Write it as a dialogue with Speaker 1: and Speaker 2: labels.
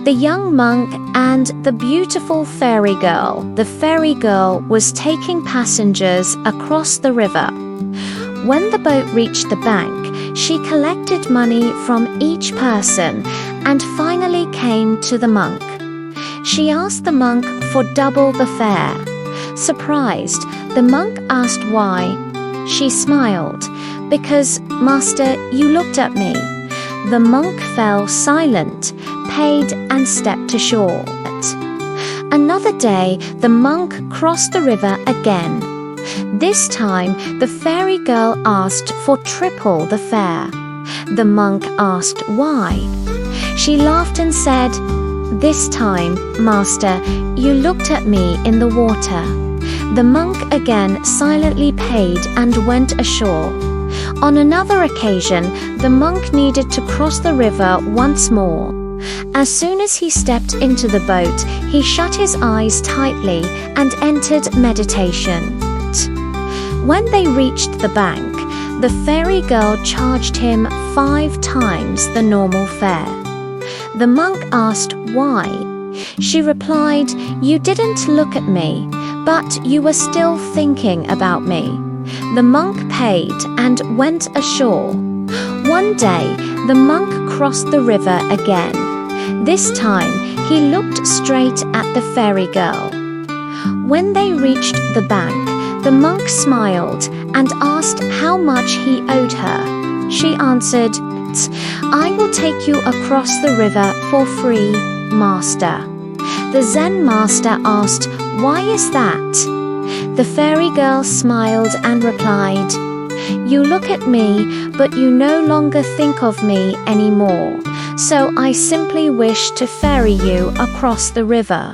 Speaker 1: The young monk and the beautiful fairy girl. The fairy girl was taking passengers across the river. When the boat reached the bank, she collected money from each person and finally came to the monk. She asked the monk for double the fare. Surprised, the monk asked why. She smiled. "Because, Master, you looked at me." The monk fell silent, paid and stepped ashore. Another day, the monk crossed the river again. This time, the fairy girl asked for triple the fare. The monk asked why. She laughed and said, "This time, Master, you looked at me in the water." The monk again silently paid and went ashore. On another occasion, the monk needed to cross the river once more. As soon as he stepped into the boat, he shut his eyes tightly and entered meditation. When they reached the bank, the fairy girl charged him 5 times the normal fare. The monk asked why. She replied, "You didn't look at me, but you were still thinking about me." The monk paid and went ashore. One day, the monk crossed the river again. This time, he looked straight at the fairy girl. When they reached the bank, the monk smiled and asked how much he owed her. She answered, "I will take you across the river for free, Master." The Zen master asked, "Why is that?" The fairy girl smiled and replied, "You look at me, but you no longer think of me anymore, so I simply wish to ferry you across the river."